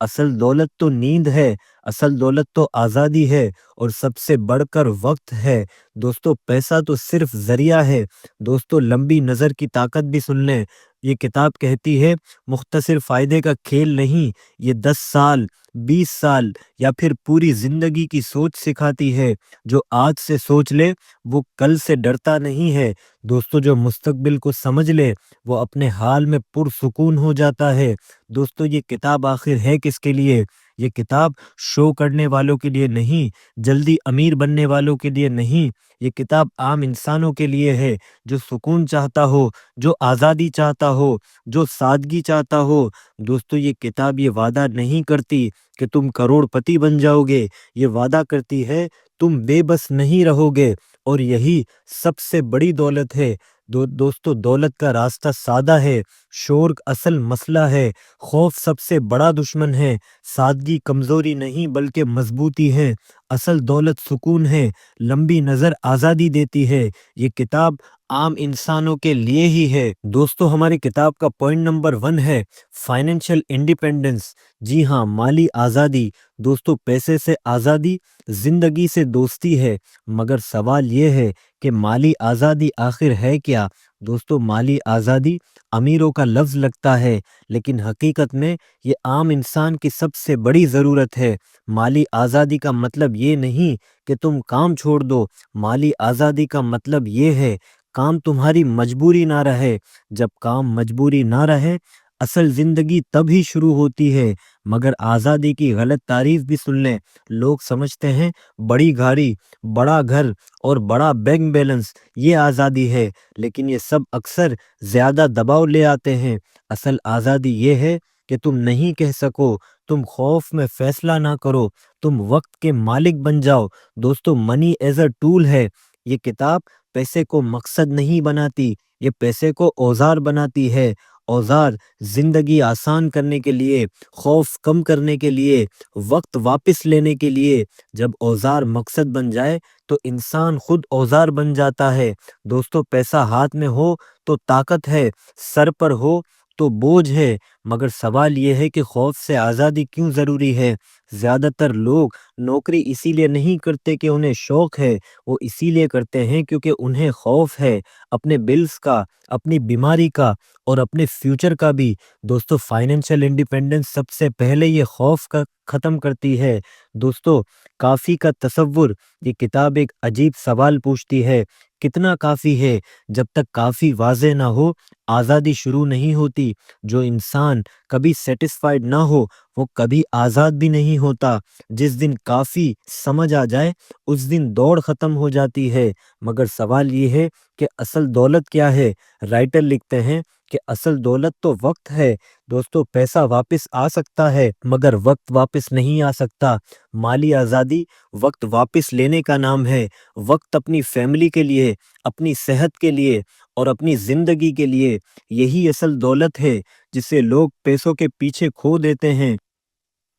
اصل دولت تو نیند ہے، اصل دولت تو آزادی ہے، اور سب سے بڑھ کر وقت ہے۔ دوستو پیسہ تو صرف ذریعہ ہے۔ دوستو لمبی نظر کی طاقت بھی سن لیں۔ یہ کتاب کہتی ہے مختصر فائدے کا کھیل نہیں، یہ 10 سال، 20 سال یا پھر پوری زندگی کی سوچ سکھاتی ہے۔ جو آج سے سوچ لے وہ کل سے ڈرتا نہیں ہے۔ دوستو جو مستقبل کو سمجھ لے وہ اپنے حال میں پرسکون ہو جاتا ہے۔ دوستو یہ کتاب آخر ہے کس کے لیے؟ یہ کتاب شو کرنے والوں کے لیے نہیں، جلدی امیر بننے والوں کے لیے نہیں، یہ کتاب عام انسانوں کے لیے ہے، جو سکون چاہتا ہو، جو آزادی چاہتا ہو، جو سادگی چاہتا ہو۔ دوستو یہ کتاب یہ وعدہ نہیں کرتی کہ تم کروڑ پتی بن جاؤ گے، یہ وعدہ کرتی ہے تم بے بس نہیں رہو گے، اور یہی سب سے بڑی دولت ہے۔ دوستو دولت کا راستہ سادہ ہے، شور اصل مسئلہ ہے، خوف سب سے بڑا دشمن ہے، سادگی کمزوری نہیں بلکہ مضبوطی ہے، اصل دولت سکون ہے، لمبی نظر آزادی دیتی ہے۔ یہ کتاب عام انسانوں کے لیے ہی ہے۔ دوستو ہماری کتاب کا پوائنٹ نمبر 1 ہے فائنینشل انڈیپینڈنس۔ جی ہاں، مالی آزادی۔ دوستو پیسے سے آزادی زندگی سے دوستی ہے، مگر سوال یہ ہے کہ مالی آزادی آخر ہے کیا؟ دوستو مالی آزادی امیروں کا لفظ لگتا ہے، لیکن حقیقت میں یہ عام انسان کی سب سے بڑی ضرورت ہے۔ مالی آزادی کا مطلب یہ نہیں کہ تم کام چھوڑ دو، مالی آزادی کا مطلب یہ ہے کام تمہاری مجبوری نہ رہے۔ جب کام مجبوری نہ رہے اصل زندگی تب ہی شروع ہوتی ہے۔ مگر آزادی کی غلط تعریف بھی سن لیں۔ لوگ سمجھتے ہیں بڑی گاڑی، بڑا گھر اور بڑا بینک بیلنس یہ آزادی ہے، لیکن یہ سب اکثر زیادہ دباؤ لے آتے ہیں۔ اصل آزادی یہ ہے کہ تم نہیں کہہ سکو، تم خوف میں فیصلہ نہ کرو، تم وقت کے مالک بن جاؤ۔ دوستو منی ایز اے ٹول ہے۔ یہ کتاب پیسے کو مقصد نہیں بناتی، یہ پیسے کو اوزار بناتی ہے۔ اوزار زندگی آسان کرنے کے لیے، خوف کم کرنے کے لیے، وقت واپس لینے کے لیے۔ جب اوزار مقصد بن جائے تو انسان خود اوزار بن جاتا ہے۔ دوستو پیسہ ہاتھ میں ہو تو طاقت ہے، سر پر ہو تو بوجھ ہے، مگر سوال یہ ہے کہ خوف سے آزادی کیوں ضروری ہے؟ زیادہ تر لوگ نوکری اسی لیے نہیں کرتے کہ انہیں شوق ہے، وہ اسی لیے کرتے ہیں کیونکہ انہیں خوف ہے، اپنے بلز کا، اپنی بیماری کا اور اپنے فیوچر کا بھی۔ دوستو فائنینشل انڈیپینڈنس سب سے پہلے یہ خوف کا ختم کرتی ہے۔ دوستو کافی کا تصور، یہ کتاب ایک عجیب سوال پوچھتی ہے، کتنا کافی ہے؟ جب تک کافی واضح نہ ہو آزادی شروع نہیں ہوتی۔ جو انسان کبھی سیٹسفائیڈ نہ ہو وہ کبھی آزاد بھی نہیں ہوتا۔ جس دن کافی سمجھ آ جائے اس دن دوڑ ختم ہو جاتی ہے۔ مگر سوال یہ ہے کہ اصل دولت کیا ہے؟ رائٹر لکھتے ہیں کہ اصل دولت تو وقت ہے۔ دوستو پیسہ واپس آ سکتا ہے مگر وقت واپس نہیں آ سکتا۔ مالی آزادی وقت واپس لینے کا نام ہے۔ وقت اپنی فیملی کے لیے، اپنی صحت کے لیے اور اپنی زندگی کے لیے، یہی اصل دولت ہے جسے لوگ پیسوں کے پیچھے کھو دیتے ہیں۔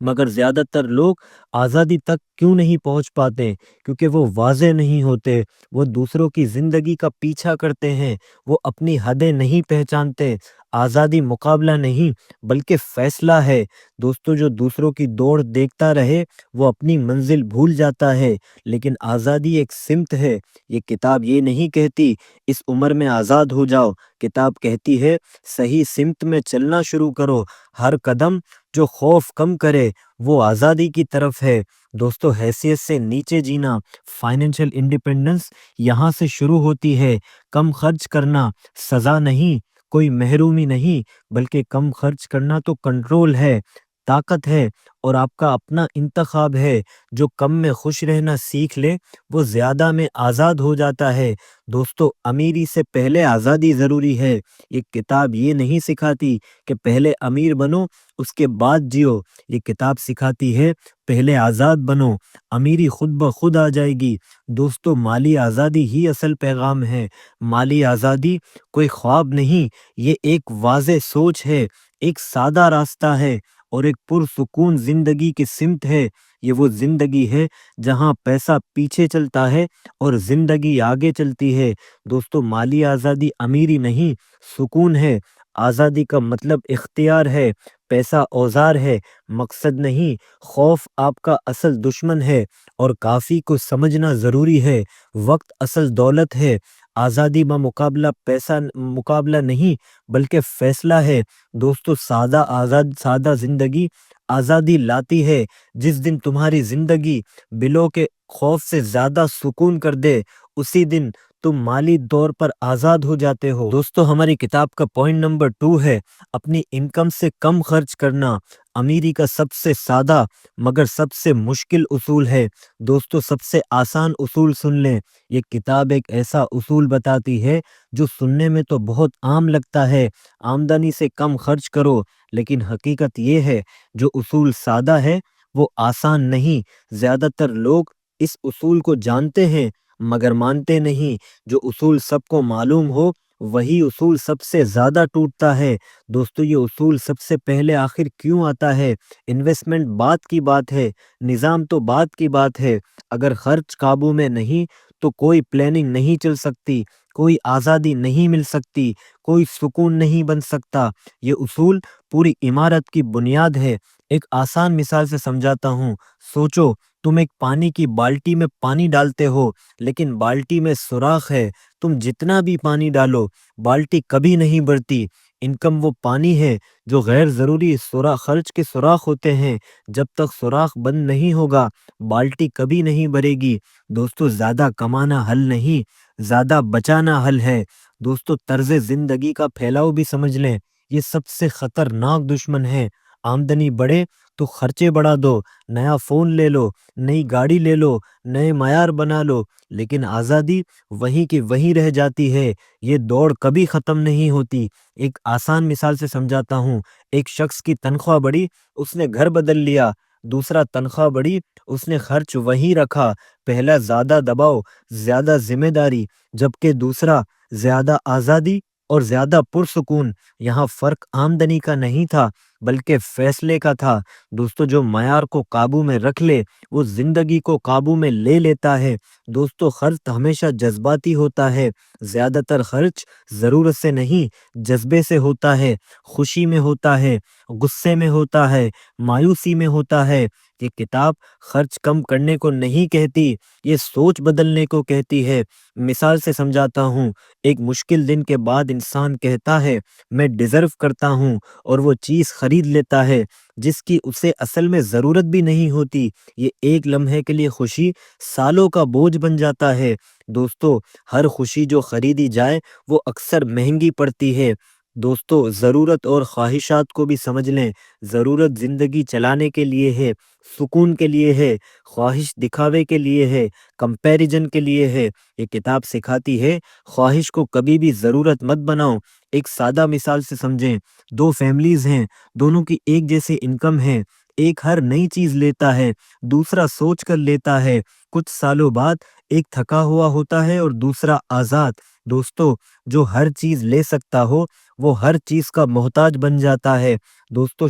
مگر زیادہ تر لوگ آزادی تک کیوں نہیں پہنچ پاتے؟ کیونکہ وہ واضح نہیں ہوتے، وہ دوسروں کی زندگی کا پیچھا کرتے ہیں، وہ اپنی حدیں نہیں پہچانتے۔ آزادی مقابلہ نہیں بلکہ فیصلہ ہے۔ دوستو جو دوسروں کی دوڑ دیکھتا رہے وہ اپنی منزل بھول جاتا ہے، لیکن آزادی ایک سمت ہے۔ یہ کتاب یہ نہیں کہتی اس عمر میں آزاد ہو جاؤ، کتاب کہتی ہے صحیح سمت میں چلنا شروع کرو۔ ہر قدم جو خوف کم کرے وہ آزادی کی طرف ہے۔ دوستو حیثیت سے نیچے جینا، فائنینشل انڈیپینڈنس یہاں سے شروع ہوتی ہے۔ کم خرچ کرنا سزا نہیں، کوئی محرومی نہیں، بلکہ کم خرچ کرنا تو کنٹرول ہے، طاقت ہے اور آپ کا اپنا انتخاب ہے۔ جو کم میں خوش رہنا سیکھ لے وہ زیادہ میں آزاد ہو جاتا ہے۔ دوستو امیری سے پہلے آزادی ضروری ہے۔ یہ کتاب یہ نہیں سکھاتی کہ پہلے امیر بنو اس کے بعد جیو، یہ کتاب سکھاتی ہے پہلے آزاد بنو، امیری خود بخود آ جائے گی۔ دوستو مالی آزادی ہی اصل پیغام ہے۔ مالی آزادی کوئی خواب نہیں، یہ ایک واضح سوچ ہے، ایک سادہ راستہ ہے اور ایک پرسکون زندگی کی سمت ہے۔ یہ وہ زندگی ہے جہاں پیسہ پیچھے چلتا ہے اور زندگی آگے چلتی ہے۔ دوستو مالی آزادی امیری نہیں، سکون ہے۔ آزادی کا مطلب اختیار ہے، پیسہ اوزار ہے، مقصد نہیں۔ خوف آپ کا اصل دشمن ہے اور کافی کو سمجھنا ضروری ہے۔ وقت اصل دولت ہے۔ آزادی بمقابلہ پیسہ مقابلہ نہیں بلکہ فیصلہ ہے۔ دوستو، سادہ زندگی آزادی لاتی ہے۔ جس دن تمہاری زندگی بلوں کے خوف سے زیادہ سکون کر دے، اسی دن تم مالی طور پر آزاد ہو جاتے ہو۔ دوستو، ہماری کتاب کا پوائنٹ نمبر 2 ہے اپنی انکم سے کم خرچ کرنا۔ امیری کا سب سے سادہ مگر سب سے مشکل اصول ہے۔ دوستو، سب سے آسان اصول سن لیں۔ یہ کتاب ایک ایسا اصول بتاتی ہے جو سننے میں تو بہت عام لگتا ہے، آمدنی سے کم خرچ کرو، لیکن حقیقت یہ ہے جو اصول سادہ ہے وہ آسان نہیں۔ زیادہ تر لوگ اس اصول کو جانتے ہیں مگر مانتے نہیں۔ جو اصول سب کو معلوم ہو وہی اصول سب سے زیادہ ٹوٹتا ہے۔ دوستو، یہ اصول سب سے پہلے آخر کیوں آتا ہے؟ انویسٹمنٹ بات کی بات ہے، نظام تو بات کی بات ہے۔ اگر خرچ قابو میں نہیں تو کوئی پلاننگ نہیں چل سکتی، کوئی آزادی نہیں مل سکتی، کوئی سکون نہیں بن سکتا۔ یہ اصول پوری عمارت کی بنیاد ہے۔ ایک آسان مثال سے سمجھاتا ہوں۔ سوچو، تم ایک پانی کی بالٹی میں پانی ڈالتے ہو لیکن بالٹی میں سوراخ ہے۔ تم جتنا بھی پانی ڈالو بالٹی کبھی نہیں بھرتی۔ انکم وہ پانی ہے جو غیر ضروری خرچ کے سوراخ ہوتے ہیں۔ جب تک سوراخ بند نہیں ہوگا بالٹی کبھی نہیں بھرے گی۔ دوستو، زیادہ کمانا حل نہیں، زیادہ بچانا حل ہے۔ دوستو، طرز زندگی کا پھیلاؤ بھی سمجھ لیں، یہ سب سے خطرناک دشمن ہے۔ آمدنی بڑھے تو خرچے بڑھا دو، نیا فون لے لو، نئی گاڑی لے لو، نئے معیار بنا لو، لیکن آزادی وہیں کی وہیں رہ جاتی ہے۔ یہ دوڑ کبھی ختم نہیں ہوتی۔ ایک آسان مثال سے سمجھاتا ہوں۔ ایک شخص کی تنخواہ بڑھی، اس نے گھر بدل لیا۔ دوسرا تنخواہ بڑھی، اس نے خرچ وہیں رکھا۔ پہلا زیادہ دباؤ، زیادہ ذمہ داری، جبکہ دوسرا زیادہ آزادی اور زیادہ پرسکون۔ یہاں فرق آمدنی کا نہیں تھا بلکہ فیصلے کا تھا۔ دوستو، جو معیار کو قابو میں رکھ لے وہ زندگی کو قابو میں لے لیتا ہے۔ دوستو، خرچ ہمیشہ جذباتی ہوتا ہے۔ زیادہ تر خرچ ضرورت سے نہیں، جذبے سے ہوتا ہے، خوشی میں ہوتا ہے، غصے میں ہوتا ہے، مایوسی میں ہوتا ہے۔ یہ کتاب خرچ کم کرنے کو نہیں کہتی، یہ سوچ بدلنے کو کہتی ہے۔ مثال سے سمجھاتا ہوں۔ ایک مشکل دن کے بعد انسان کہتا ہے میں ڈیزرو کرتا ہوں، اور وہ چیز خرید لیتا ہے جس کی اسے اصل میں ضرورت بھی نہیں ہوتی۔ یہ ایک لمحے کے لیے خوشی سالوں کا بوجھ بن جاتا ہے۔ دوستو، ہر خوشی جو خریدی جائے وہ اکثر مہنگی پڑتی ہے۔ دوستو، ضرورت اور خواہشات کو بھی سمجھ لیں۔ ضرورت زندگی چلانے کے لیے ہے، سکون کے لیے ہے، خواہش دکھاوے کے لیے ہے، کمپیریجن کے لیے ہے۔ یہ کتاب سکھاتی ہے خواہش کو کبھی بھی ضرورت مت بناؤ۔ ایک سادہ مثال سے سمجھیں۔ دو فیملیز ہیں، دونوں کی ایک جیسی انکم ہے۔ ایک ہر نئی چیز لیتا ہے، دوسرا سوچ کر لیتا ہے۔ کچھ سالوں بعد ایک تھکا ہوا ہوتا ہے اور دوسرا آزاد۔ دوستو، جو ہر چیز لے سکتا ہو وہ ہر چیز کا محتاج بن جاتا ہے۔ دوستو،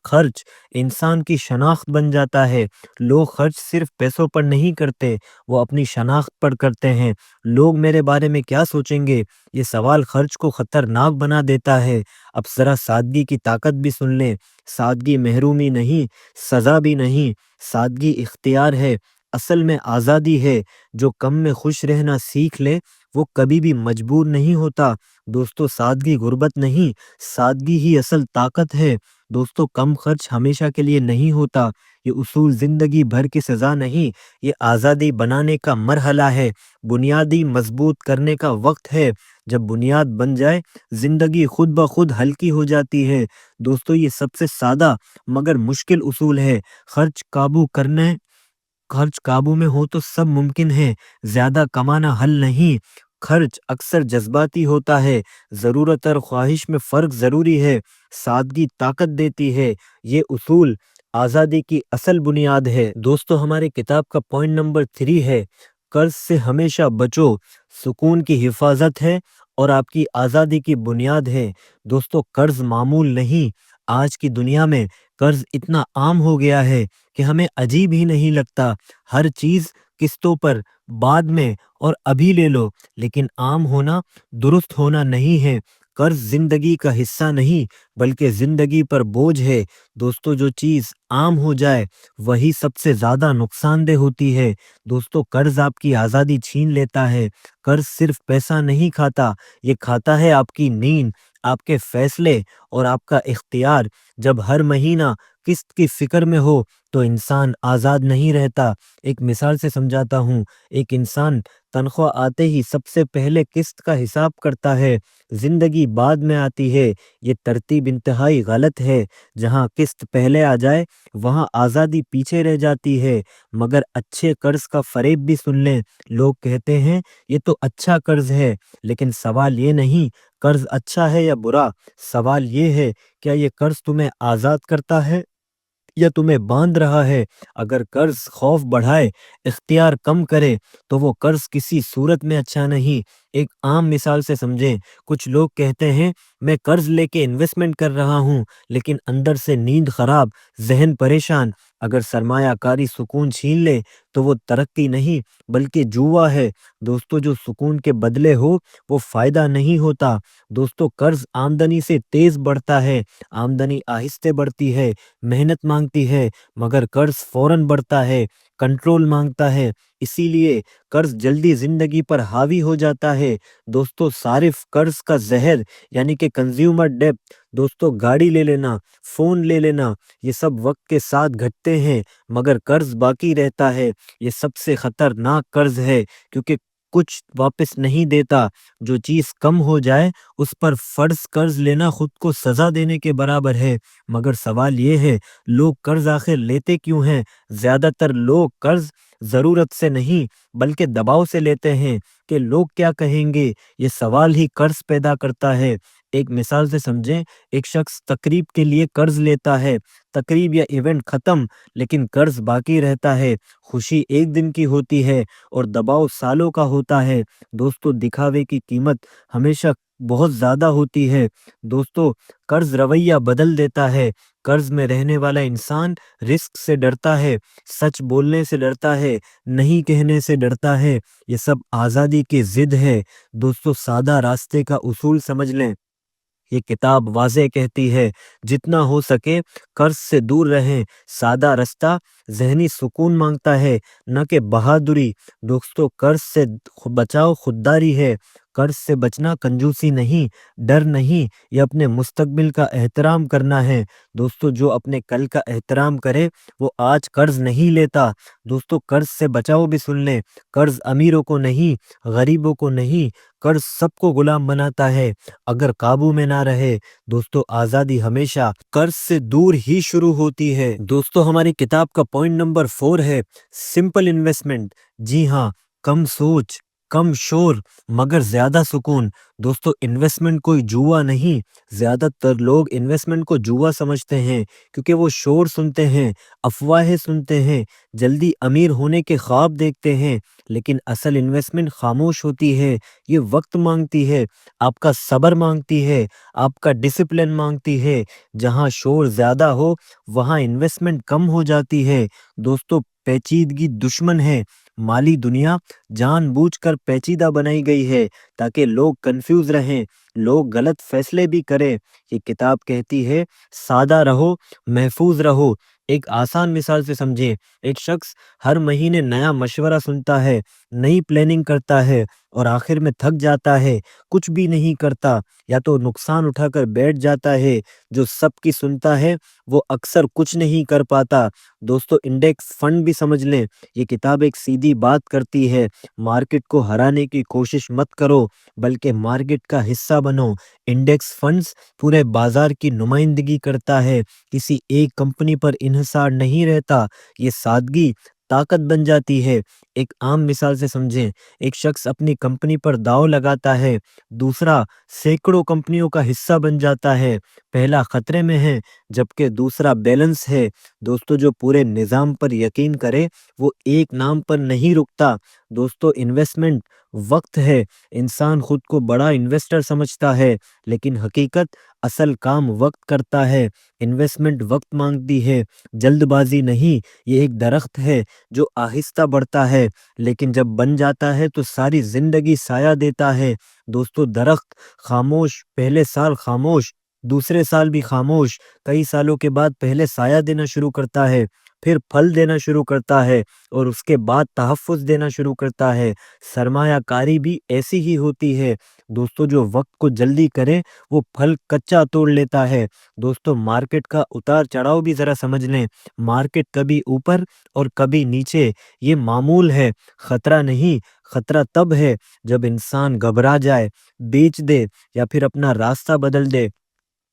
خرچ انسان کی شناخت بن جاتا ہے۔ لوگ خرچ صرف پیسوں پر نہیں کرتے، وہ اپنی شناخت پر کرتے ہیں۔ لوگ میرے بارے میں کیا سوچیں گے، یہ سوال خرچ کو خطرناک بنا دیتا ہے۔ اب ذرا سادگی کی طاقت بھی سن لیں۔ سادگی محرومی نہیں، سزا بھی نہیں، سادگی اختیار ہے، اصل میں آزادی ہے۔ جو کم میں خوش رہنا سیکھ لے وہ کبھی بھی مجبور نہیں ہوتا۔ دوستو، سادگی غربت نہیں، سادگی ہی اصل طاقت ہے۔ دوستو، کم خرچ ہمیشہ کے لیے نہیں ہوتا۔ یہ اصول زندگی بھر کی سزا نہیں، یہ آزادی بنانے کا مرحلہ ہے، بنیادی مضبوط کرنے کا وقت ہے۔ جب بنیاد بن جائے زندگی خود بخود ہلکی ہو جاتی ہے۔ دوستو، یہ سب سے سادہ مگر مشکل اصول ہے۔ خرچ قابو میں ہو تو سب ممکن ہے۔ زیادہ کمانا حل نہیں۔ خرچ اکثر جذباتی ہوتا ہے۔ ضرورت اور خواہش میں فرق ضروری ہے۔ سادگی طاقت دیتی ہے۔ یہ اصول آزادی کی اصل بنیاد ہے۔ دوستو، ہمارے کتاب کا پوائنٹ نمبر 3 ہے قرض سے ہمیشہ بچو، سکون کی حفاظت ہے اور آپ کی آزادی کی بنیاد ہے۔ دوستو، قرض معمول نہیں۔ آج کی دنیا میں قرض اتنا عام ہو گیا ہے کہ ہمیں عجیب ہی نہیں لگتا۔ ہر چیز قسطوں پر، بعد میں اور ابھی لے لو، لیکن عام ہونا درست ہونا نہیں ہے۔ قرض زندگی کا حصہ نہیں بلکہ زندگی پر بوجھ ہے۔ دوستو جو چیز عام ہو جائے وہی سب سے زیادہ نقصان دہ ہوتی ہے۔ دوستو قرض آپ کی آزادی چھین لیتا ہے۔ قرض صرف پیسہ نہیں کھاتا، یہ کھاتا ہے آپ کی نیند، آپ کے فیصلے اور آپ کا اختیار۔ جب ہر مہینہ قسط کی فکر میں ہو تو انسان آزاد نہیں رہتا۔ ایک مثال سے سمجھاتا ہوں، ایک انسان تنخواہ آتے ہی سب سے پہلے قسط کا حساب کرتا ہے، زندگی بعد میں آتی ہے۔ یہ ترتیب انتہائی غلط ہے۔ جہاں قسط پہلے آ جائے وہاں آزادی پیچھے رہ جاتی ہے۔ مگر اچھے قرض کا فریب بھی سن لیں۔ لوگ کہتے ہیں یہ تو اچھا قرض ہے، لیکن سوال یہ نہیں قرض اچھا ہے یا برا، سوال یہ ہے کیا یہ قرض تمہیں آزاد کرتا ہے یا تمہیں باندھ رہا ہے۔ اگر قرض خوف بڑھائے، اختیار کم کرے تو وہ قرض کسی صورت میں اچھا نہیں۔ ایک عام مثال سے سمجھیں، کچھ لوگ کہتے ہیں میں قرض لے کے انویسٹمنٹ کر رہا ہوں، لیکن اندر سے نیند خراب، ذہن پریشان۔ اگر سرمایہ کاری سکون چھین لے تو وہ ترقی نہیں بلکہ جوا ہے۔ دوستو جو سکون کے بدلے ہو وہ فائدہ نہیں ہوتا۔ دوستو قرض آمدنی سے تیز بڑھتا ہے، آمدنی آہستہ بڑھتی ہے، محنت مانگتی ہے، مگر قرض فوراً بڑھتا ہے، کنٹرول مانگتا ہے۔ اسی لیے قرض جلدی زندگی پر حاوی ہو جاتا ہے۔ دوستو صارف قرض کا زہر یعنی کہ کنزیومر ڈیٹ۔ دوستو گاڑی لے لینا، فون لے لینا، یہ سب وقت کے ساتھ گھٹتے ہیں، مگر قرض باقی رہتا ہے۔ یہ سب سے خطرناک قرض ہے کیونکہ کچھ واپس نہیں دیتا۔ جو چیز کم ہو جائے اس پر فرض قرض لینا خود کو سزا دینے کے برابر ہے۔ مگر سوال یہ ہے لوگ قرض آخر لیتے کیوں ہیں؟ زیادہ تر لوگ قرض ضرورت سے نہیں بلکہ دباؤ سے لیتے ہیں کہ لوگ کیا کہیں گے۔ یہ سوال ہی قرض پیدا کرتا ہے۔ ایک مثال سے سمجھیں، ایک شخص تقریب کے لیے قرض لیتا ہے، تقریب یا ایونٹ ختم لیکن قرض باقی رہتا ہے۔ خوشی ایک دن کی ہوتی ہے اور دباؤ سالوں کا ہوتا ہے۔ دوستو دکھاوے کی قیمت ہمیشہ بہت زیادہ ہوتی ہے۔ دوستو قرض رویہ بدل دیتا ہے۔ قرض میں رہنے والا انسان رسک سے ڈرتا ہے، سچ بولنے سے ڈرتا ہے، نہیں کہنے سے ڈرتا ہے۔ یہ سب آزادی کی ضد ہے۔ دوستو سادہ راستے کا اصول سمجھ لیں۔ یہ کتاب واضح کہتی ہے جتنا ہو سکے قرض سے دور رہیں۔ سادہ رستہ ذہنی سکون مانگتا ہے نہ کہ بہادری۔ دوستو قرض سے بچاؤ خودداری ہے۔ قرض سے بچنا کنجوسی نہیں، ڈر نہیں، یہ اپنے مستقبل کا احترام کرنا ہے۔ دوستو جو اپنے کل کا احترام کرے وہ آج قرض نہیں لیتا۔ دوستو قرض سے بچاؤ بھی سن لیں۔ قرض امیروں کو نہیں، غریبوں کو نہیں، قرض سب کو غلام بناتا ہے اگر قابو میں نہ رہے۔ دوستو آزادی ہمیشہ قرض سے دور ہی شروع ہوتی ہے۔ دوستو ہماری کتاب کا پوائنٹ نمبر 4 ہے سمپل انویسٹمنٹ۔ جی ہاں، کم سوچ، کم شور مگر زیادہ سکون۔ دوستو انویسٹمنٹ کوئی جوا نہیں۔ زیادہ تر لوگ انویسٹمنٹ کو جوا سمجھتے ہیں کیونکہ وہ شور سنتے ہیں، افواہیں سنتے ہیں، جلدی امیر ہونے کے خواب دیکھتے ہیں، لیکن اصل انویسٹمنٹ خاموش ہوتی ہے۔ یہ وقت مانگتی ہے، آپ کا صبر مانگتی ہے، آپ کا ڈسپلن مانگتی ہے۔ جہاں شور زیادہ ہو وہاں انویسٹمنٹ کم ہو جاتی ہے۔ دوستو پیچیدگی دشمن ہے۔ مالی دنیا جان بوجھ کر پیچیدہ بنائی گئی ہے تاکہ لوگ کنفیوز رہیں، لوگ غلط فیصلے بھی کریں۔ یہ کتاب کہتی ہے سادہ رہو، محفوظ رہو۔ ایک آسان مثال سے سمجھیں، ایک شخص ہر مہینے نیا مشورہ سنتا ہے، نئی پلاننگ کرتا ہے اور آخر میں تھک جاتا ہے، کچھ بھی نہیں کرتا یا تو نقصان اٹھا کر بیٹھ جاتا ہے۔ جو سب کی سنتا ہے وہ اکثر کچھ نہیں کر پاتا۔ دوستو انڈیکس فنڈ بھی سمجھ لیں۔ یہ کتاب ایک سیدھی بات کرتی ہے، مارکیٹ کو ہرانے کی کوشش مت کرو بلکہ مارکیٹ کا حصہ بنو۔ انڈیکس فنڈز پورے بازار کی نمائندگی کرتا ہے، کسی ایک کمپنی پر انحصار نہیں رہتا۔ یہ سادگی طاقت بن جاتی ہے۔ ایک عام مثال سے سمجھیں، ایک شخص اپنی کمپنی پر داؤ لگاتا ہے، دوسرا سینکڑوں کمپنیوں کا حصہ بن جاتا ہے۔ پہلا خطرے میں ہے جبکہ دوسرا بیلنس ہے۔ دوستو جو پورے نظام پر یقین کرے وہ ایک نام پر نہیں رکتا۔ دوستو انویسٹمنٹ وقت ہے۔ انسان خود کو بڑا انویسٹر سمجھتا ہے لیکن حقیقت اصل کام وقت کرتا ہے، انویسٹمنٹ وقت مانگتی ہے، جلد بازی نہیں۔ یہ ایک درخت ہے جو آہستہ بڑھتا ہے لیکن جب بن جاتا ہے تو ساری زندگی سایہ دیتا ہے۔ دوستو درخت خاموش، پہلے سال خاموش، دوسرے سال بھی خاموش، کئی سالوں کے بعد پہلے سایہ دینا شروع کرتا ہے، پھر پھل دینا شروع کرتا ہے اور اس کے بعد تحفظ دینا شروع کرتا ہے۔ سرمایہ کاری بھی ایسی ہی ہوتی ہے دوستو، جو وقت کو جلدی کرے وہ پھل کچا توڑ لیتا ہے۔ دوستو مارکیٹ کا اتار چڑھاؤ بھی ذرا سمجھ لیں، مارکیٹ کبھی اوپر اور کبھی نیچے، یہ معمول ہے، خطرہ نہیں۔ خطرہ تب ہے جب انسان گھبرا جائے، بیچ دے یا پھر اپنا راستہ بدل دے۔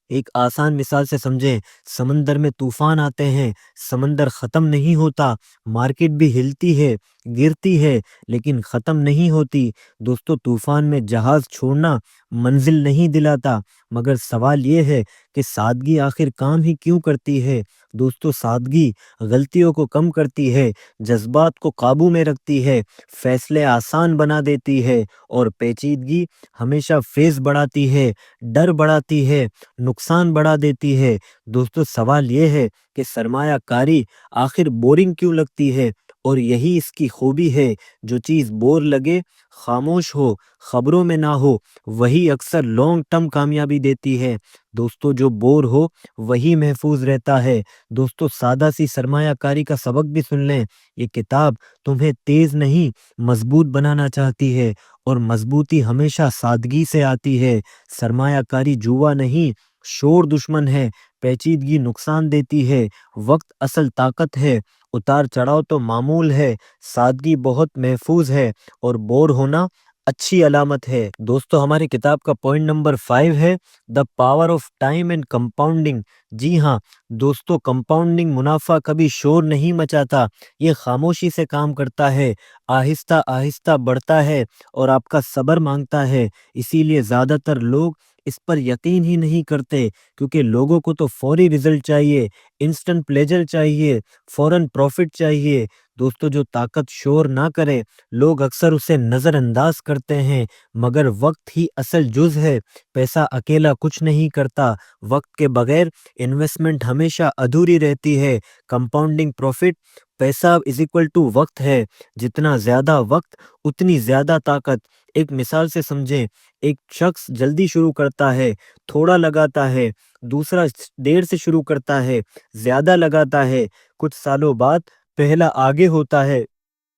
ایک آسان مثال سے سمجھیں، سمندر میں طوفان آتے ہیں، سمندر ختم نہیں ہوتا، مارکیٹ بھی ہلتی ہے، گرتی ہے، لیکن ختم نہیں ہوتی۔ دوستو طوفان میں جہاز چھوڑنا منزل نہیں دلاتا، مگر سوال یہ ہے کہ سادگی آخر کام ہی کیوں کرتی ہے؟ دوستو سادگی غلطیوں کو کم کرتی ہے، جذبات کو قابو میں رکھتی ہے، فیصلے آسان بنا دیتی ہے، اور پیچیدگی ہمیشہ فیض بڑھاتی ہے، ڈر بڑھاتی ہے، نقصان بڑھا دیتی ہے۔ دوستو سوال یہ ہے کہ سرمایہ کاری آخر بورنگ کیوں لگتی ہے؟ اور یہی اس کی خوبی ہے، جو چیز بور لگے، خاموش ہو، خبروں میں نہ ہو، وہی اکثر لانگ ٹرم کامیابی دیتی ہے۔ دوستو جو بور ہو وہی محفوظ رہتا ہے۔ دوستو سادہ سی سرمایہ کاری کا سبق بھی سن لیں، یہ کتاب تمہیں تیز نہیں مضبوط بنانا چاہتی ہے، اور مضبوطی ہمیشہ سادگی سے آتی ہے۔ سرمایہ کاری جوا نہیں، شور دشمن ہے، پیچیدگی نقصان دیتی ہے، وقت اصل طاقت ہے، اتار چڑھاؤ تو معمول ہے، سادگی بہت محفوظ ہے، اور بور ہونا اچھی علامت ہے۔ دوستو ہماری کتاب کا پوائنٹ نمبر 5 ہے the power of time and compounding. جی ہاں دوستو، کمپاؤنڈنگ منافع کبھی شور نہیں مچاتا، یہ خاموشی سے کام کرتا ہے، آہستہ آہستہ بڑھتا ہے اور آپ کا صبر مانگتا ہے۔ اسی لیے زیادہ تر لوگ اس پر یقین ہی نہیں کرتے، کیونکہ لوگوں کو تو فوری رزلٹ چاہیے، انسٹنٹ پلیجر چاہیے، فوراً پروفٹ چاہیے۔ دوستو جو طاقت شور نہ کرے، لوگ اکثر اسے نظر انداز کرتے ہیں، مگر وقت ہی اصل جز ہے۔ پیسہ اکیلا کچھ نہیں کرتا، وقت کے بغیر انویسٹمنٹ ہمیشہ ادھوری رہتی ہے۔ کمپاؤنڈنگ پروفٹ، پیسہ از اکول ٹو وقت ہے، جتنا زیادہ وقت اتنی زیادہ طاقت۔ ایک مثال سے سمجھیں، ایک شخص جلدی شروع کرتا ہے، تھوڑا لگاتا ہے، دوسرا دیر سے شروع کرتا ہے، زیادہ لگاتا ہے، کچھ سالوں بعد پہلا آگے ہوتا ہے۔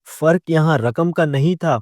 فرق یہاں رقم کا نہیں تھا،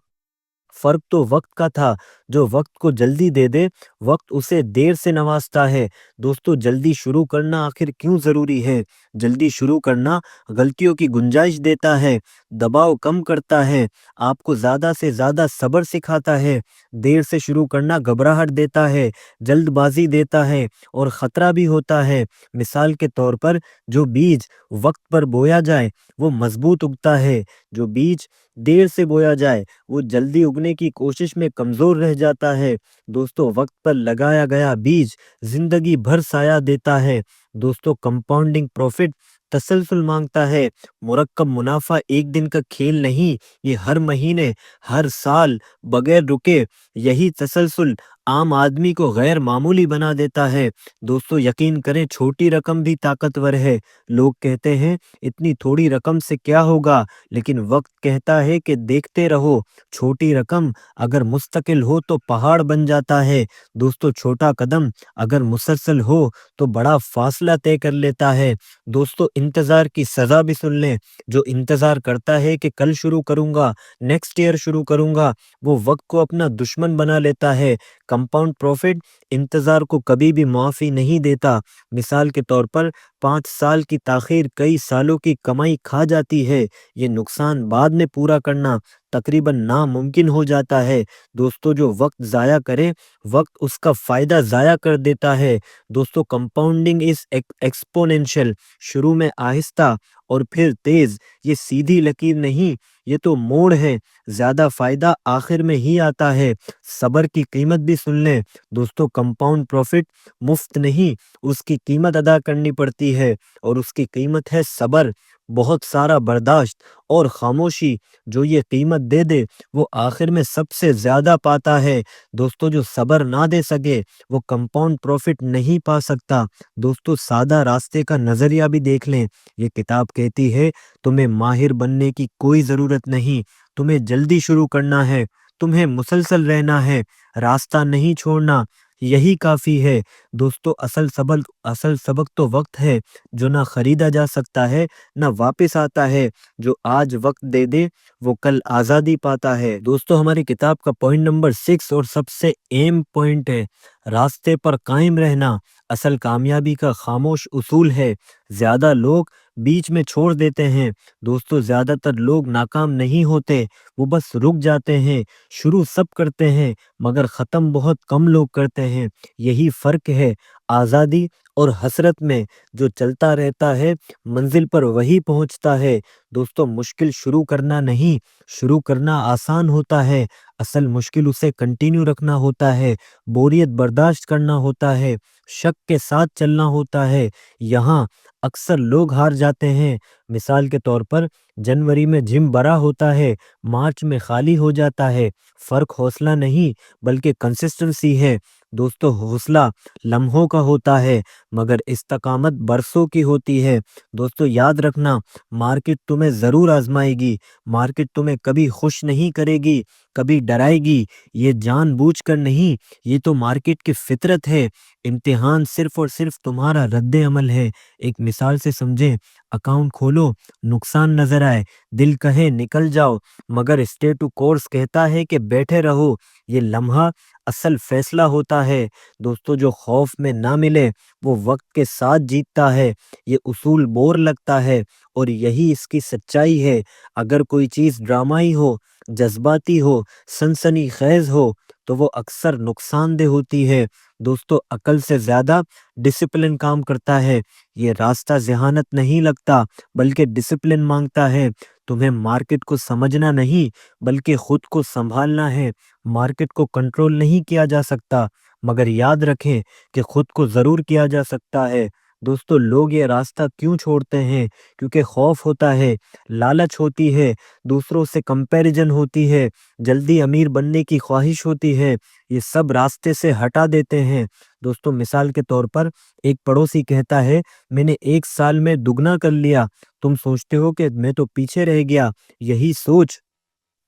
فرق تو وقت کا تھا۔ جو وقت کو جلدی دے دے، وقت اسے دیر سے نوازتا ہے۔ دوستو جلدی شروع کرنا آخر کیوں ضروری ہے؟ جلدی شروع کرنا غلطیوں کی گنجائش دیتا ہے، دباؤ کم کرتا ہے، آپ کو زیادہ سے زیادہ صبر سکھاتا ہے۔ دیر سے شروع کرنا گھبراہٹ دیتا ہے، جلد بازی دیتا ہے، اور خطرہ بھی ہوتا ہے۔ مثال کے طور پر جو بیج وقت پر بویا جائے وہ مضبوط اگتا ہے، جو بیج دیر سے بویا جائے وہ جلدی اگنے کی کوشش میں کمزور رہ جاتا ہے۔ دوستو وقت پر لگایا گیا بیج زندگی بھر سایہ دیتا ہے۔ دوستو کمپاؤنڈنگ پروفٹ تسلسل مانگتا ہے، مرکب منافع ایک دن کا کھیل نہیں، یہ ہر مہینے، ہر سال، بغیر رکے۔ یہی تسلسل عام آدمی کو غیر معمولی بنا دیتا ہے۔ دوستو یقین کریں، چھوٹی رقم بھی طاقتور ہے۔ لوگ کہتے ہیں اتنی تھوڑی رقم سے کیا ہوگا، لیکن وقت کہتا ہے کہ دیکھتے رہو، چھوٹی رقم اگر مستقل ہو تو پہاڑ بن جاتا ہے۔ دوستو چھوٹا قدم اگر مسلسل ہو تو بڑا فاصلہ طے کر لیتا ہے۔ دوستو انتظار کی سزا بھی سن لیں، جو انتظار کرتا ہے کہ کل شروع کروں گا، نیکسٹ ایئر شروع کروں گا، وہ وقت کو اپنا دشمن بنا لیتا ہے۔ کمپاؤنڈ پروفٹ انتظار کو کبھی بھی معافی نہیں دیتا۔ مثال کے طور پر 5 سال کی تاخیر کئی سالوں کی کمائی کھا جاتی ہے۔ یہ نقصان بعد میں پورا کرنا تقریباً ناممکن ہو جاتا ہے۔ دوستو جو وقت ضائع کرے، وقت اس کا فائدہ ضائع کر دیتا ہے۔ دوستو کمپاؤنڈنگ از ایکسپونینشل، شروع میں آہستہ اور پھر تیز، یہ سیدھی لکیر نہیں، یہ تو موڑ ہے، زیادہ فائدہ آخر میں ہی آتا ہے۔ صبر کی قیمت بھی سن لیں دوستو، کمپاؤنڈ پروفٹ مفت نہیں، اس کی قیمت ادا کرنی پڑتی ہے، اور اس کی قیمت ہے صبر۔ بہت سارا برداشت اور خاموشی جو یہ قیمت دے دے وہ آخر میں سب سے زیادہ پاتا ہے۔ دوستو جو صبر نہ دے سکے وہ کمپاؤنڈ پروفٹ نہیں پا سکتا۔ دوستو سادہ راستے کا نظریہ بھی دیکھ لیں۔ یہ کتاب کہتی ہے تمہیں ماہر بننے کی کوئی ضرورت نہیں، تمہیں جلدی شروع کرنا ہے، تمہیں مسلسل رہنا ہے، راستہ نہیں چھوڑنا، یہی کافی ہے۔ دوستو اصل سبق تو وقت ہے جو نہ خریدا جا سکتا ہے نہ واپس آتا ہے۔ جو آج وقت دے دے وہ کل آزادی پاتا ہے۔ دوستو ہماری کتاب کا پوائنٹ نمبر 6 اور سب سے اہم پوائنٹ ہے راستے پر قائم رہنا۔ اصل کامیابی کا خاموش اصول ہے، زیادہ لوگ بیچ میں چھوڑ دیتے ہیں۔ دوستو زیادہ تر لوگ ناکام نہیں ہوتے، وہ بس رک جاتے ہیں۔ شروع سب کرتے ہیں مگر ختم بہت کم لوگ کرتے ہیں۔ یہی فرق ہے آزادی اور حسرت میں۔ جو چلتا رہتا ہے منزل پر وہی پہنچتا ہے۔ دوستو مشکل شروع کرنا نہیں، شروع کرنا آسان ہوتا ہے، اصل مشکل اسے کنٹینیو رکھنا ہوتا ہے، بوریت برداشت کرنا ہوتا ہے، شک کے ساتھ چلنا ہوتا ہے۔ یہاں اکثر لوگ ہار جاتے ہیں۔ مثال کے طور پر جنوری میں جم بھرا ہوتا ہے، مارچ میں خالی ہو جاتا ہے۔ فرق حوصلہ نہیں بلکہ کنسسٹنسی ہے۔ دوستو حوصلہ لمحوں کا ہوتا ہے مگر استقامت برسوں کی ہوتی ہے۔ دوستو یاد رکھنا مارکیٹ تمہیں ضرور آزمائے گی، مارکیٹ تمہیں کبھی خوش نہیں کرے گی، کبھی ڈرائے گی، یہ جان بوجھ کر نہیں، یہ تو مارکیٹ کی فطرت ہے۔ امتحان صرف اور صرف تمہارا رد عمل ہے۔ ایک مثال سے سمجھیں، اکاؤنٹ کھولو، نقصان نظر آئے، دل کہے نکل جاؤ مگر اسٹے ٹو کورس کہتا ہے کہ بیٹھے رہو۔ یہ لمحہ اصل فیصلہ ہوتا ہے۔ دوستو جو خوف میں نہ ملے وہ وقت کے ساتھ جیتتا ہے۔ یہ اصول بور لگتا ہے اور یہی اس کی سچائی ہے۔ اگر کوئی چیز ڈرامائی ہو، جذباتی ہو، سنسنی خیز ہو تو وہ اکثر نقصان دہ ہوتی ہے۔ دوستو عقل سے زیادہ ڈسپلن کام کرتا ہے۔ یہ راستہ ذہانت نہیں لگتا بلکہ ڈسپلن مانگتا ہے۔ تمہیں مارکیٹ کو سمجھنا نہیں بلکہ خود کو سنبھالنا ہے۔ مارکیٹ کو کنٹرول نہیں کیا جا سکتا مگر یاد رکھیں کہ خود کو ضرور کیا جا سکتا ہے۔ دوستو لوگ یہ راستہ کیوں چھوڑتے ہیں؟ کیونکہ خوف ہوتا ہے، لالچ ہوتی ہے، دوسروں سے کمپیریجن ہوتی ہے، جلدی امیر بننے کی خواہش ہوتی ہے، یہ سب راستے سے ہٹا دیتے ہیں۔ دوستو مثال کے طور پر ایک پڑوسی کہتا ہے میں نے 1 سال میں دگنا کر لیا، تم سوچتے ہو کہ میں تو پیچھے رہ گیا۔ یہی سوچ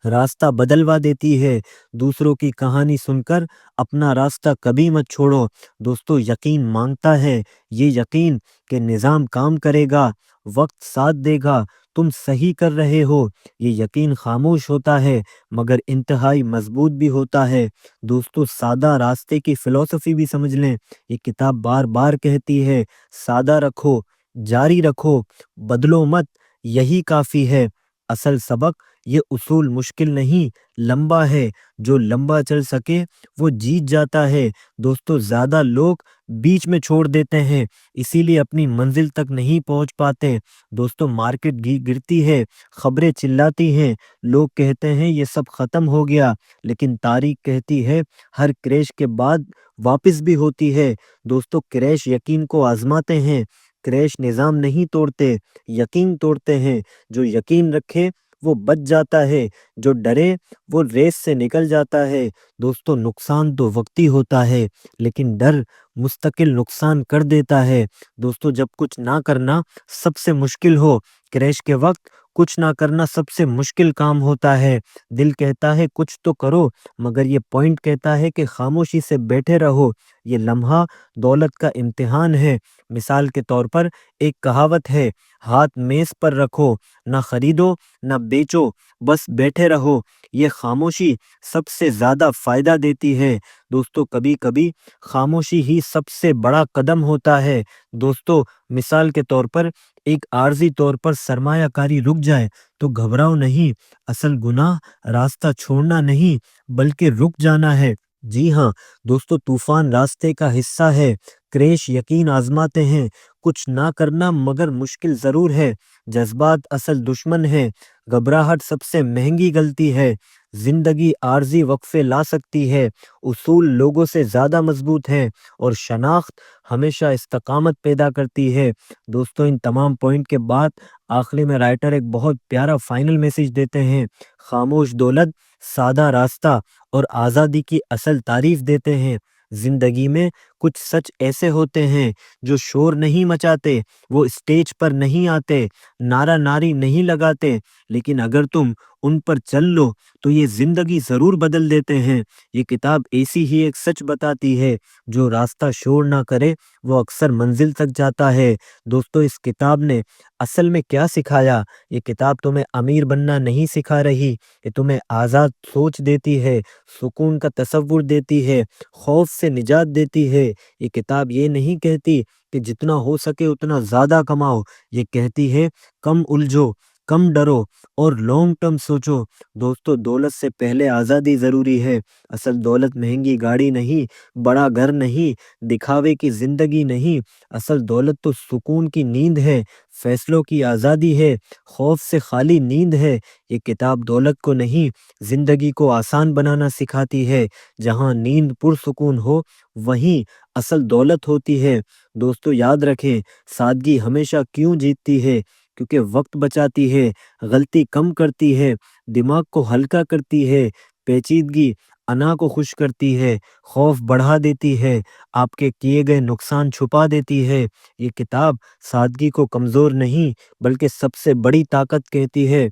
راستہ بدلوا دیتی ہے۔ دوسروں کی کہانی سن کر اپنا راستہ کبھی مت چھوڑو۔ دوستو یقین مانگتا ہے، یہ یقین کہ نظام کام کرے گا، وقت ساتھ دے گا، تم صحیح کر رہے ہو۔ یہ یقین خاموش ہوتا ہے مگر انتہائی مضبوط بھی ہوتا ہے۔ دوستو سادہ راستے کی فلسفی بھی سمجھ لیں۔ یہ کتاب بار بار کہتی ہے سادہ رکھو، جاری رکھو، بدلو مت، یہی کافی ہے۔ اصل سبق یہ اصول مشکل نہیں، لمبا ہے۔ جو لمبا چل سکے وہ جیت جاتا ہے۔ دوستو زیادہ لوگ بیچ میں چھوڑ دیتے ہیں، اسی لیے اپنی منزل تک نہیں پہنچ پاتے۔ دوستو مارکیٹ گرتی ہے، خبریں چلاتی ہیں، لوگ کہتے ہیں یہ سب ختم ہو گیا، لیکن تاریخ کہتی ہے ہر کریش کے بعد واپس بھی ہوتی ہے۔ دوستو کریش یقین کو آزماتے ہیں، کریش نظام نہیں توڑتے، یقین توڑتے ہیں۔ جو یقین رکھے وہ بچ جاتا ہے، جو ڈرے وہ ریس سے نکل جاتا ہے۔ دوستو نقصان تو وقتی ہوتا ہے لیکن ڈر مستقل نقصان کر دیتا ہے۔ دوستو جب کچھ نہ کرنا سب سے مشکل ہو، کریش کے وقت کچھ نہ کرنا سب سے مشکل کام ہوتا ہے۔ دل کہتا ہے کچھ تو کرو مگر یہ پوائنٹ کہتا ہے کہ خاموشی سے بیٹھے رہو۔ یہ لمحہ دولت کا امتحان ہے۔ مثال کے طور پر ایک کہاوت ہے ہاتھ میز پر رکھو، نہ خریدو نہ بیچو، بس بیٹھے رہو۔ یہ خاموشی سب سے زیادہ فائدہ دیتی ہے۔ دوستو کبھی کبھی خاموشی ہی سب سے بڑا قدم ہوتا ہے۔ دوستو مثال کے طور پر ایک عارضی طور پر سرمایہ کاری رک جائے تو گھبراؤ نہیں، اصل گناہ راستہ چھوڑنا نہیں بلکہ رک جانا ہے۔ جی ہاں دوستو طوفان راستے کا حصہ ہے، کریش یقین آزماتے ہیں، کچھ نہ کرنا مگر مشکل ضرور ہے، جذبات اصل دشمن ہے، گھبراہٹ سب سے مہنگی غلطی ہے، زندگی عارضی وقفے لا سکتی ہے، اصول لوگوں سے زیادہ مضبوط ہیں اور شناخت ہمیشہ استقامت پیدا کرتی ہے۔ دوستو ان تمام پوائنٹ کے بعد آخری میں رائٹر ایک بہت پیارا فائنل میسج دیتے ہیں، خاموش دولت، سادہ راستہ اور آزادی کی اصل تعریف دیتے ہیں۔ زندگی میں کچھ سچ ایسے ہوتے ہیں جو شور نہیں مچاتے، وہ اسٹیج پر نہیں آتے، نعرہ ناری نہیں لگاتے، لیکن اگر تم ان پر چل لو تو یہ زندگی ضرور بدل دیتے ہیں۔ یہ کتاب ایسی ہی ایک سچ بتاتی ہے، جو راستہ شور نہ کرے وہ اکثر منزل تک جاتا ہے۔ دوستو، اس کتاب نے اصل میں کیا سکھایا؟ یہ کتاب تمہیں امیر بننا نہیں سکھا رہی، یہ تمہیں آزاد سوچ دیتی ہے، سکون کا تصور دیتی ہے، خوف سے نجات دیتی ہے۔ یہ کتاب یہ نہیں کہتی کہ جتنا ہو سکے اتنا زیادہ کماؤ، یہ کہتی ہے کم الجھو، کم ڈرو اور لانگ ٹرم سوچو۔ دوستو، دولت سے پہلے آزادی ضروری ہے۔ اصل دولت مہنگی گاڑی نہیں، بڑا گھر نہیں، دکھاوے کی زندگی نہیں، اصل دولت تو سکون کی نیند ہے، فیصلوں کی آزادی ہے، خوف سے خالی نیند ہے۔ یہ کتاب دولت کو نہیں، زندگی کو آسان بنانا سکھاتی ہے۔ جہاں نیند پرسکون ہو وہیں اصل دولت ہوتی ہے۔ دوستو، یاد رکھیں، سادگی ہمیشہ کیوں جیتتی ہے؟ کیونکہ وقت بچاتی ہے، غلطی کم کرتی ہے، دماغ کو ہلکا کرتی ہے، پیچیدگی انا کو خوش کرتی ہے، خوف بڑھا دیتی ہے، آپ کے کیے گئے نقصان چھپا دیتی ہے۔ یہ کتاب سادگی کو کمزور نہیں بلکہ سب سے بڑی طاقت کہتی ہے۔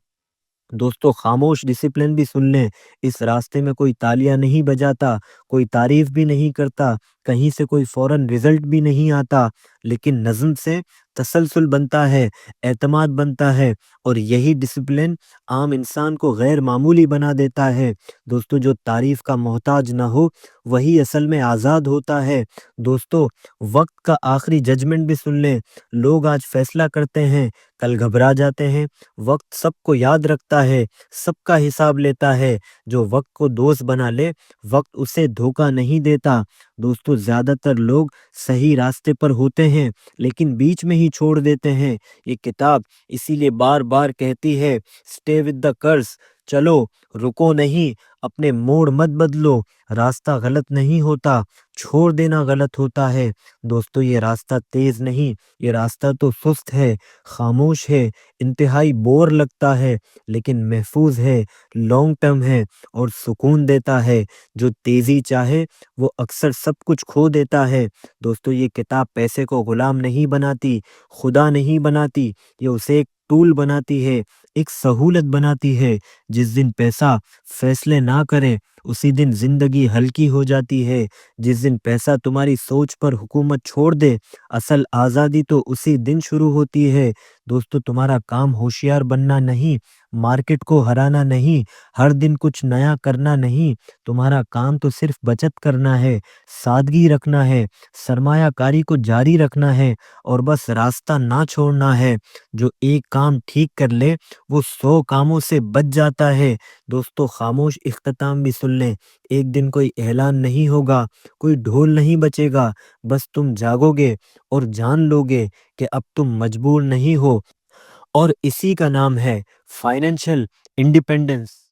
دوستو، خاموش ڈسپلن بھی سن لیں۔ اس راستے میں کوئی تالیاں نہیں بجاتا، کوئی تعریف بھی نہیں کرتا، کہیں سے کوئی فوراً رزلٹ بھی نہیں آتا، لیکن نظم سے تسلسل بنتا ہے، اعتماد بنتا ہے، اور یہی ڈسپلن عام انسان کو غیر معمولی بنا دیتا ہے۔ دوستو، جو تعریف کا محتاج نہ ہو وہی اصل میں آزاد ہوتا ہے۔ دوستو، وقت کا آخری ججمنٹ بھی سن لیں۔ لوگ آج فیصلہ کرتے ہیں، کل گھبرا جاتے ہیں۔ وقت سب کو یاد رکھتا ہے، سب کا حساب لیتا ہے۔ جو وقت کو دوست بنا لے، وقت اسے دھوکہ نہیں دیتا۔ دوستو، زیادہ تر لوگ صحیح راستے پر ہوتے ہیں لیکن بیچ میں ہی چھوڑ دیتے ہیں۔ یہ کتاب اسی لیے بار بار کہتی ہے، اسٹے ود دا کرس، چلو، رکو نہیں، اپنے موڑ مت بدلو۔ راستہ غلط نہیں ہوتا، چھوڑ دینا غلط ہوتا ہے۔ دوستو، یہ راستہ تیز نہیں، یہ راستہ تو سست ہے، خاموش ہے، انتہائی بور لگتا ہے، لیکن محفوظ ہے، لانگ ٹرم ہے اور سکون دیتا ہے۔ جو تیزی چاہے وہ اکثر سب کچھ کھو دیتا ہے۔ دوستو، یہ کتاب پیسے کو غلام نہیں بناتی، خدا نہیں بناتی، یہ اسے ایک ٹول بناتی ہے، ایک سہولت بناتی ہے۔ جس دن پیسہ فیصلے نہ کرے اسی دن زندگی ہلکی ہو جاتی ہے۔ جس دن پیسہ تمہاری سوچ پر حکومت چھوڑ دے، اصل آزادی تو اسی دن شروع ہوتی ہے۔ دوستو، تمہارا کام ہوشیار بننا نہیں، مارکیٹ کو ہرانا نہیں، ہر دن کچھ نیا کرنا نہیں، تمہارا کام تو صرف بچت کرنا ہے، سادگی رکھنا ہے، سرمایہ کاری کو جاری رکھنا ہے، اور بس راستہ نہ چھوڑنا ہے۔ جو ایک کام ٹھیک کر لے وہ 100 کاموں سے بچ جاتا ہے۔ دوستو، خاموش اختتام بھی سن لیں۔ ایک دن کوئی اعلان نہیں ہوگا، کوئی ڈھول نہیں بچے گا، بس تم جاگو گے اور جان لو گے کہ اب تم مجبور نہیں ہو، اور اسی کا نام ہے فائنینشل انڈیپینڈنس۔